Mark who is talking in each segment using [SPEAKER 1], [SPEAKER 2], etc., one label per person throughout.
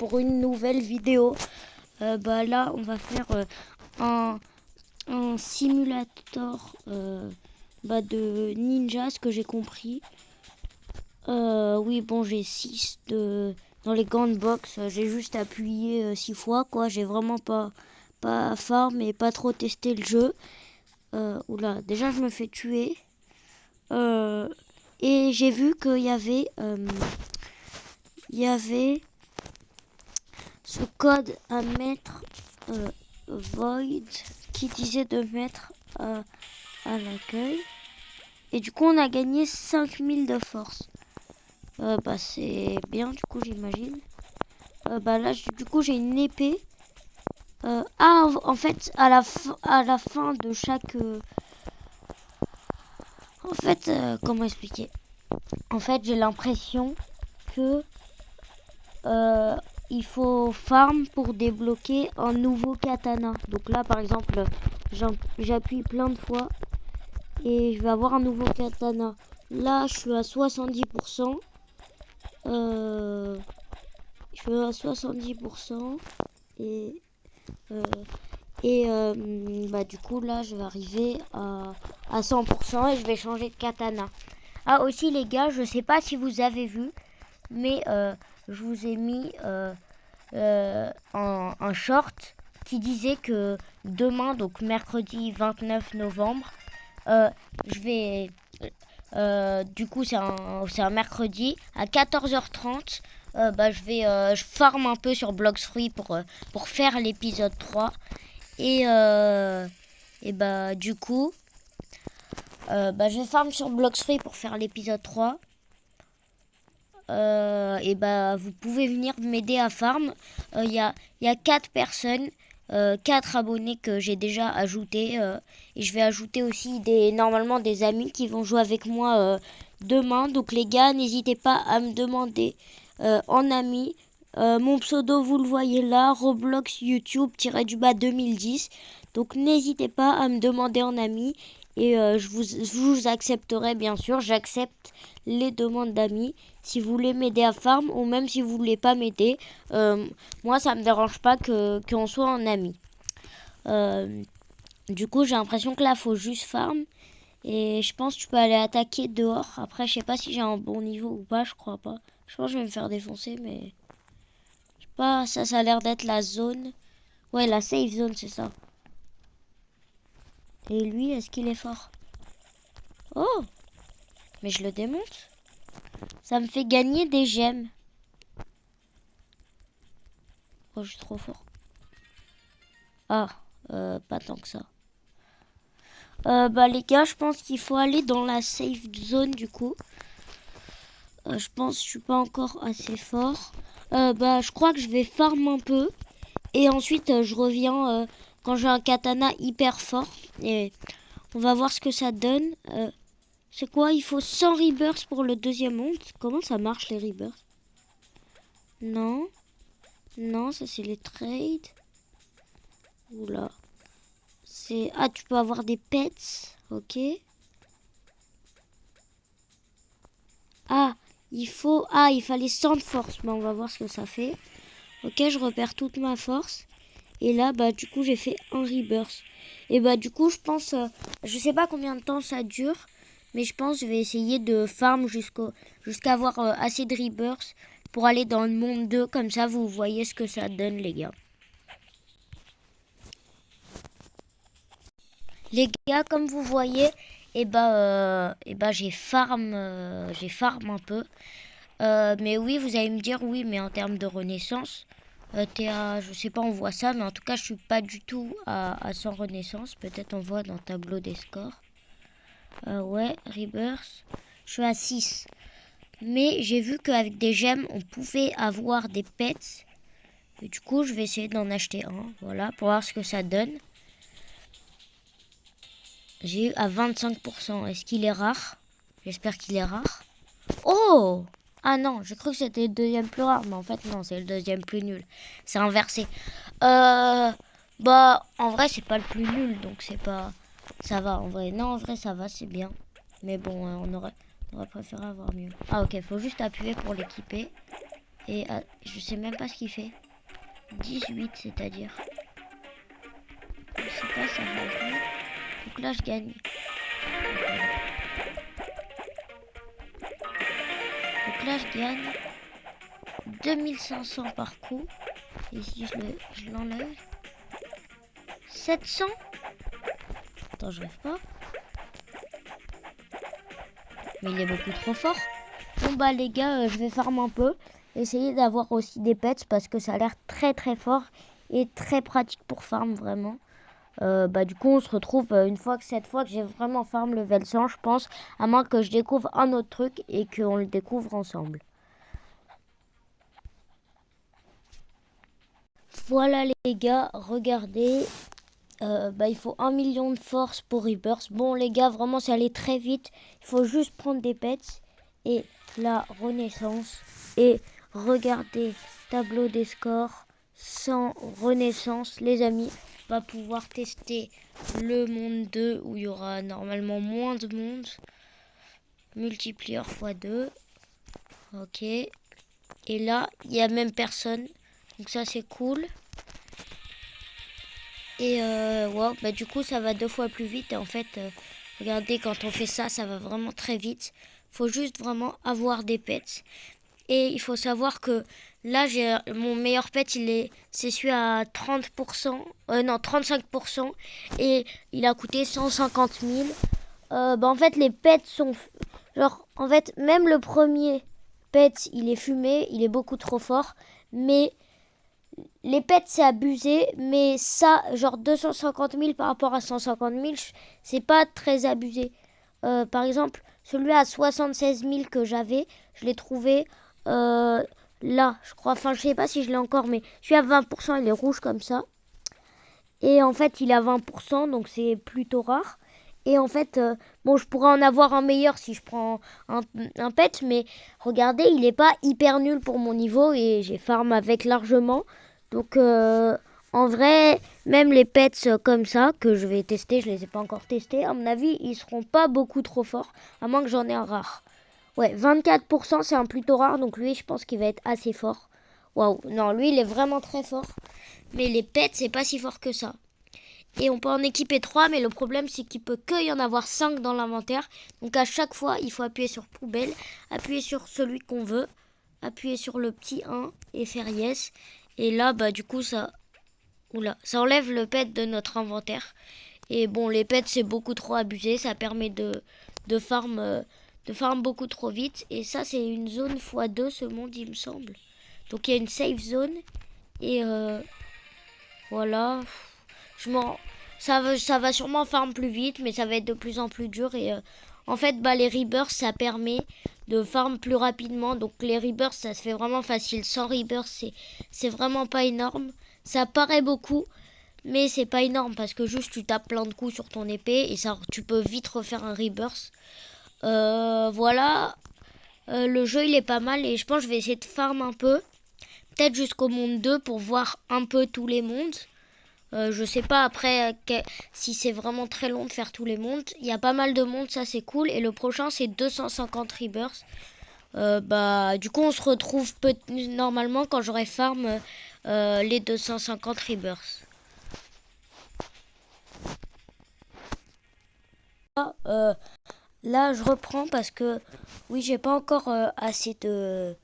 [SPEAKER 1] pour une nouvelle vidéo. Là, on va faire un simulator de ninja, ce que j'ai compris. Oui, bon, j'ai 6 dans les grandes box. J'ai juste appuyé 6 fois, quoi. J'ai vraiment pas farm et pas trop testé le jeu. Oula, déjà, je me fais tuer. Et j'ai vu qu'il y avait ce code à mettre void qui disait de mettre à l'accueil. Et du coup, on a gagné 5000 de force. C'est bien, du coup, j'imagine. Là, du coup, j'ai une épée. En fait, à la fin de chaque... comment expliquer? En fait, j'ai l'impression que il faut farm pour débloquer un nouveau katana. Donc là, par exemple, j'appuie plein de fois et je vais avoir un nouveau katana. Là, je suis à 70%. Je suis à 70% et du coup là je vais arriver à 100% et je vais changer de katana. Ah aussi les gars, je sais pas si vous avez vu, mais je vous ai mis un short qui disait que demain, donc mercredi 29 novembre, je vais... du coup, c'est un mercredi à 14h30. Je farm un peu sur Blox Fruit pour faire l'épisode 3. Du coup, je farm sur Blox Fruit pour faire l'épisode 3. Vous pouvez venir m'aider à farm. Il y a 4 personnes, 4 abonnés que j'ai déjà ajoutés. Et je vais ajouter aussi normalement des amis qui vont jouer avec moi demain. Donc les gars, n'hésitez pas à me demander en ami. Mon pseudo, vous le voyez là, Roblox YouTube _ 2010. Donc n'hésitez pas à me demander en ami. Et je vous accepterai bien sûr. J'accepte les demandes d'amis. Si vous voulez m'aider à farm ou même si vous voulez pas m'aider, moi ça me dérange pas qu'on soit en ami. Du coup j'ai l'impression que là faut juste farm et je pense que tu peux aller attaquer dehors. Après je sais pas si j'ai un bon niveau ou pas, je crois pas. Je pense que je vais me faire défoncer mais je sais pas, ça a l'air d'être la zone. Ouais, la safe zone c'est ça. Et lui, est-ce qu'il est fort? Oh, mais je le démonte. Ça me fait gagner des gemmes. Oh, je suis trop fort. Ah, pas tant que ça. Les gars, je pense qu'il faut aller dans la safe zone du coup. Je pense que je suis pas encore assez fort. Je crois que je vais farm un peu. Et ensuite, je reviens quand j'ai un katana hyper fort. Et on va voir ce que ça donne. C'est quoi? Il faut 100 rebirths pour le deuxième monde. Comment ça marche les rebirths? Non. Non, ça c'est les trades. Oula. Ah, tu peux avoir des pets. Ok. Il fallait 100 de force. On va voir ce que ça fait. Ok, je repère toute ma force. Et là, du coup, j'ai fait un rebirth. Et du coup, je pense... je sais pas combien de temps ça dure. Mais je pense que je vais essayer de farm jusqu'à avoir assez de rebirth pour aller dans le monde 2. Comme ça, vous voyez ce que ça donne, les gars. Les gars, comme vous voyez, j'ai farm un peu. Mais oui, vous allez me dire, oui, mais en termes de renaissance, je sais pas, on voit ça, mais en tout cas, je suis pas du tout à 100 renaissance. Peut-être on voit dans le tableau des scores. Ouais, Rebirth, je suis à 6. Mais j'ai vu qu'avec des gemmes, on pouvait avoir des pets. Et du coup, je vais essayer d'en acheter un, voilà, pour voir ce que ça donne. J'ai eu à 25%. Est-ce qu'il est rare? J'espère qu'il est rare. Oh! Ah non, j'ai cru que c'était le deuxième plus rare, mais en fait non, c'est le deuxième plus nul. C'est inversé. En vrai, c'est pas le plus nul, donc c'est pas... Ça va, en vrai. Non, en vrai, ça va, c'est bien. Mais bon, on aurait préféré avoir mieux. Ah ok, faut juste appuyer pour l'équiper. Et je sais même pas ce qu'il fait. 18, c'est-à-dire. Je sais pas, ça va jouer. Donc là, je gagne. Donc là, je gagne 2500 par coup. Et si je l'enlève, 700. Attends, je rêve pas. Mais il est beaucoup trop fort. Bon bah les gars, je vais farm un peu. Essayer d'avoir aussi des pets parce que ça a l'air très très fort et très pratique pour farm vraiment. Bah du coup on se retrouve cette fois que j'ai vraiment farm level 100 je pense. À moins que je découvre un autre truc et qu'on le découvre ensemble. Voilà les gars, regardez. Bah, il faut 1 million de force pour Rebirth. Bon les gars, vraiment ça allait très vite. Il faut juste prendre des pets. Et la renaissance. Et regardez, tableau des scores. Sans renaissance, les amis, on va pouvoir tester le monde 2 où il y aura normalement moins de monde. Multiplier x2. Ok. Et là, il n'y a même personne. Donc ça c'est cool. Et wow, bah du coup ça va 2 fois plus vite. Et en fait, regardez, quand on fait ça, ça va vraiment très vite. Faut juste vraiment avoir des pets. Et il faut savoir que là, j'ai mon meilleur pet, c'est celui à 30%, non 35%. Et il a coûté 150 000. Bah en fait, les pets sont... Genre, en fait, même le premier pet, il est fumé, il est beaucoup trop fort. Mais... Les pets, c'est abusé, mais ça, genre 250 000 par rapport à 150 000, c'est pas très abusé. Par exemple, celui à 76 000 que j'avais, je l'ai trouvé là, je crois. Enfin, je sais pas si je l'ai encore, mais celui à 20%, il est rouge comme ça. Et en fait, il est à 20%, donc c'est plutôt rare. Et en fait, bon, je pourrais en avoir un meilleur si je prends un pet, mais regardez, il n'est pas hyper nul pour mon niveau et j'ai farm avec largement. Donc, en vrai, même les pets comme ça, que je vais tester, je les ai pas encore testés, à mon avis, ils seront pas beaucoup trop forts, à moins que j'en ai un rare. Ouais, 24%, c'est un plutôt rare, donc lui, je pense qu'il va être assez fort. Waouh, non, lui, il est vraiment très fort. Mais les pets, c'est pas si fort que ça. Et on peut en équiper 3, mais le problème c'est qu'il peut que y en avoir 5 dans l'inventaire. Donc à chaque fois, il faut appuyer sur poubelle, appuyer sur celui qu'on veut, appuyer sur le petit 1 et faire yes. Et là, bah du coup, ça enlève le pet de notre inventaire. Et bon, les pets c'est beaucoup trop abusé, ça permet de farm beaucoup trop vite. Et ça, c'est une zone x2 ce monde, il me semble. Donc il y a une safe zone. Et voilà. Je m'en... ça va sûrement farm plus vite, mais ça va être de plus en plus dur. Et en fait, bah, les rebirths, ça permet de farm plus rapidement. Donc les rebirths, ça se fait vraiment facile. Sans rebirths, c'est vraiment pas énorme. Ça paraît beaucoup, mais c'est pas énorme parce que juste tu tapes plein de coups sur ton épée et ça, tu peux vite refaire un rebirth. Voilà. Le jeu, il est pas mal et je pense que je vais essayer de farm un peu. Peut-être jusqu'au monde 2 pour voir un peu tous les mondes. Je sais pas après si c'est vraiment très long de faire tous les mondes. Il y a pas mal de mondes, ça c'est cool. Et le prochain c'est 250 rebirths. Bah du coup on se retrouve normalement quand j'aurai farm les 250 rebirths. Là je reprends parce que oui j'ai pas encore assez de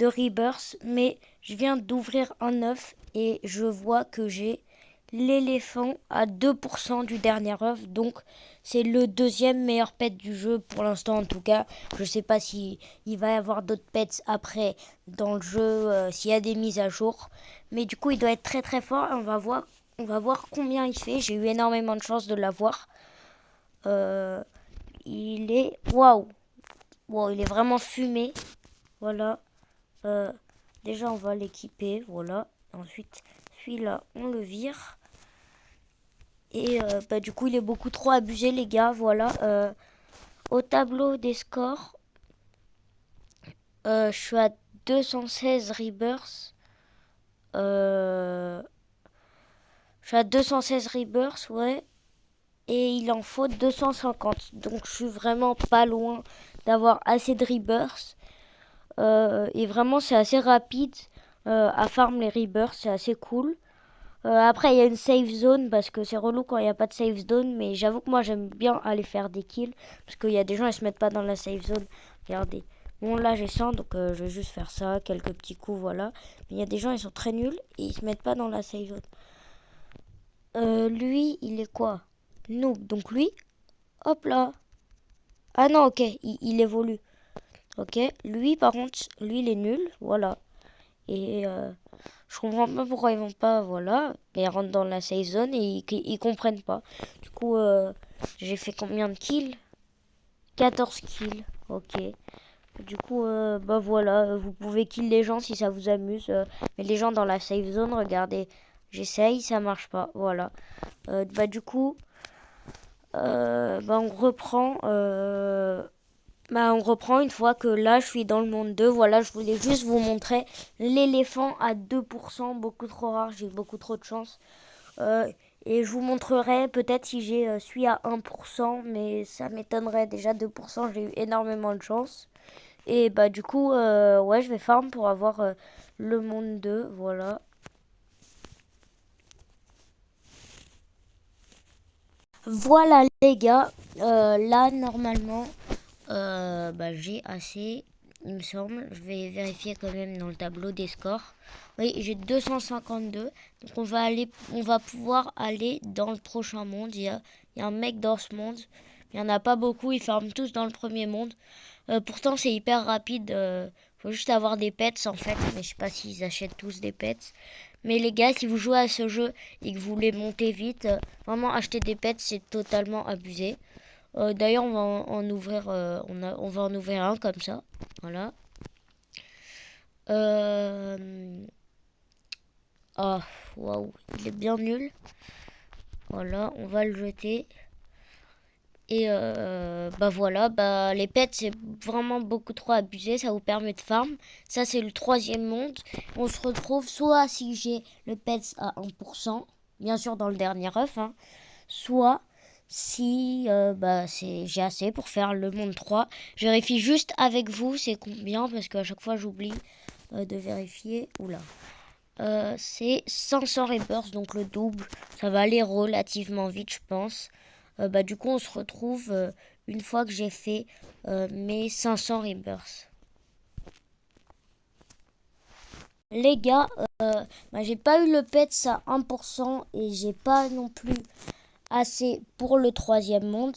[SPEAKER 1] rebirths, mais je viens d'ouvrir un œuf et je vois que j'ai l'éléphant à 2% du dernier œuf. Donc c'est le deuxième meilleur pet du jeu pour l'instant en tout cas. Je sais pas si il va y avoir d'autres pets après dans le jeu, s'il y a des mises à jour. Mais du coup il doit être très très fort et on va voir combien il fait. J'ai eu énormément de chance de l'avoir. Il est... Waouh. Wow, il est vraiment fumé. Voilà. Déjà on va l'équiper. Voilà. Ensuite celui-là on le vire. Et bah, du coup, il est beaucoup trop abusé, les gars. Voilà. Au tableau des scores, je suis à 216 rebirths. Je suis à 216 rebirths, ouais. Et il en faut 250. Donc, je suis vraiment pas loin d'avoir assez de rebirths. Et vraiment, c'est assez rapide à farm les rebirths, c'est assez cool. Après, il y a une safe zone parce que c'est relou quand il n'y a pas de safe zone. Mais j'avoue que moi, j'aime bien aller faire des kills parce qu'il y a des gens, ils se mettent pas dans la safe zone. Regardez. Bon, là, j'ai 100, donc je vais juste faire ça, quelques petits coups, voilà. Mais il y a des gens, ils sont très nuls et ils se mettent pas dans la safe zone. Lui, il est quoi? Noob. Donc lui, hop là. Ah non, ok, il évolue. Ok, lui, par contre, lui, il est nul, voilà. Et je comprends pas pourquoi ils vont pas, voilà. Mais ils rentrent dans la safe zone et ils comprennent pas. Du coup, j'ai fait combien de kills? 14 kills, ok. Du coup, bah voilà, vous pouvez kill les gens si ça vous amuse. Mais les gens dans la safe zone, regardez, j'essaye, ça marche pas, voilà. Bah du coup, bah on reprend. Bah, on reprend une fois que là je suis dans le monde 2. Voilà, je voulais juste vous montrer l'éléphant à 2%, beaucoup trop rare, j'ai beaucoup trop de chance. Et je vous montrerai peut-être si j'ai suis à 1%, mais ça m'étonnerait. Déjà 2%, j'ai eu énormément de chance. Et bah du coup, ouais, je vais farm pour avoir le monde 2, voilà. Voilà les gars, là normalement bah, j'ai assez, il me semble. Je vais vérifier quand même dans le tableau des scores. Oui, j'ai 252. Donc on va pouvoir aller dans le prochain monde. Il y a un mec dans ce monde. Il n'y en a pas beaucoup, ils ferment tous dans le premier monde. Pourtant c'est hyper rapide. Faut juste avoir des pets en fait. Mais je sais pas s'ils achètent tous des pets. Mais les gars, si vous jouez à ce jeu et que vous voulez monter vite, vraiment acheter des pets c'est totalement abusé. D'ailleurs, on va en ouvrir, on va en ouvrir un comme ça. Voilà. Ah, waouh, il est bien nul. Voilà, on va le jeter. Et bah voilà, bah les pets c'est vraiment beaucoup trop abusé, ça vous permet de farm. Ça c'est le troisième monde. On se retrouve soit si j'ai le pets à 1%, bien sûr dans le dernier œuf, hein, soit si bah, j'ai assez pour faire le monde 3. Je vérifie juste avec vous c'est combien parce qu'à chaque fois j'oublie de vérifier. Oula. C'est 500 rebirths, donc le double. Ça va aller relativement vite, je pense. Bah, du coup, on se retrouve une fois que j'ai fait mes 500 rebirths. Les gars, bah, j'ai pas eu le pets à 1% et j'ai pas non plus assez pour le troisième monde.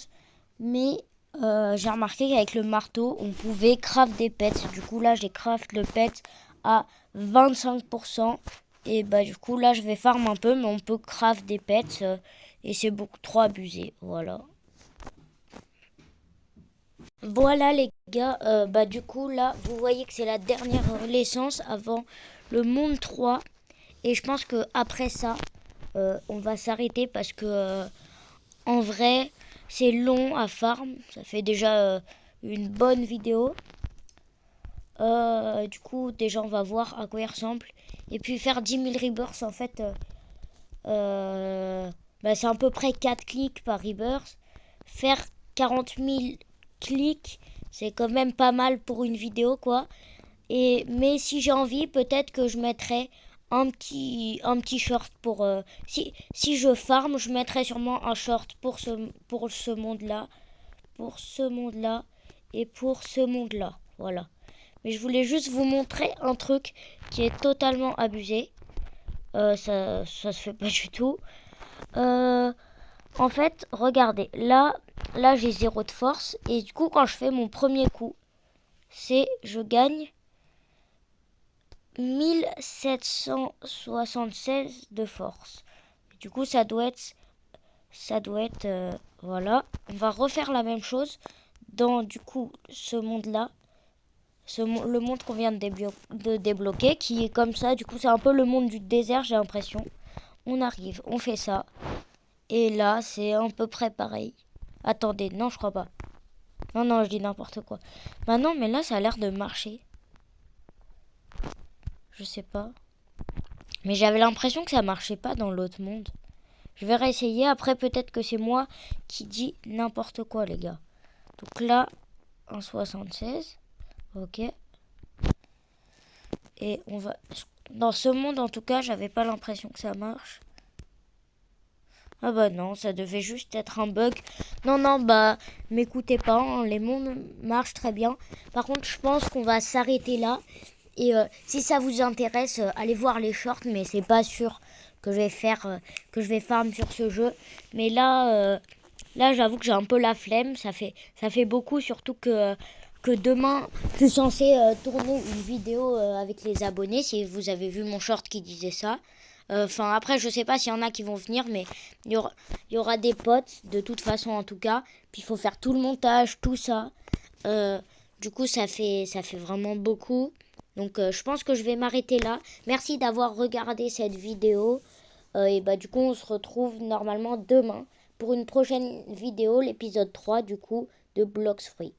[SPEAKER 1] Mais j'ai remarqué qu'avec le marteau, on pouvait craft des pets. Du coup, là, j'ai craft le pet à 25%. Et bah, du coup, là, je vais farm un peu, mais on peut craft des pets. Et c'est beaucoup trop abusé. Voilà. Voilà, les gars. Bah, du coup, là, vous voyez que c'est la dernière renaissance avant le monde 3. Et je pense que après ça, on va s'arrêter parce que en vrai, c'est long à farm. Ça fait déjà une bonne vidéo. Du coup, déjà, on va voir à quoi il ressemble. Et puis, faire 10 000 rebirths, en fait, bah, c'est à peu près 4 clics par rebirth. Faire 40 000 clics, c'est quand même pas mal pour une vidéo, quoi. Mais si j'ai envie, peut-être que je mettrai un petit short pour... si je farm, je mettrai sûrement un short pour ce monde-là, pour ce monde-là et pour ce monde-là. Voilà. Mais je voulais juste vous montrer un truc qui est totalement abusé. Ça se fait pas du tout. En fait, regardez, là j'ai 0 de force. Et du coup, quand je fais mon premier coup, je gagne 1776 de force. Du coup, voilà. On va refaire la même chose dans, du coup, ce monde-là. Le monde qu'on vient de débloquer, qui est comme ça. Du coup, c'est un peu le monde du désert, j'ai l'impression. On arrive, on fait ça. Et là, c'est à peu près pareil. Attendez, non, je crois pas. Non, non, je dis n'importe quoi. Bah non, mais là, ça a l'air de marcher. Je sais pas. Mais j'avais l'impression que ça marchait pas dans l'autre monde. Je vais réessayer. Après, peut-être que c'est moi qui dis n'importe quoi, les gars. Donc là, 1,76. Ok. Et on va... Dans ce monde, en tout cas, j'avais pas l'impression que ça marche. Ah bah non, ça devait juste être un bug. Non, non, bah, m'écoutez pas, hein, les mondes marchent très bien. Par contre, je pense qu'on va s'arrêter là. Et si ça vous intéresse, allez voir les shorts, mais c'est pas sûr que je vais faire, que je vais farm sur ce jeu. Mais là, j'avoue que j'ai un peu la flemme. Ça fait beaucoup, surtout que demain, je suis censée tourner une vidéo avec les abonnés. Si vous avez vu mon short qui disait ça. Enfin, après, je sais pas s'il y en a qui vont venir, mais il y aura des potes, de toute façon, en tout cas. Puis il faut faire tout le montage, tout ça. Euh, du coup, ça fait vraiment beaucoup. Donc, je pense que je vais m'arrêter là. Merci d'avoir regardé cette vidéo. Et bah, du coup, on se retrouve normalement demain pour une prochaine vidéo, l'épisode 3, du coup, de Blox Free.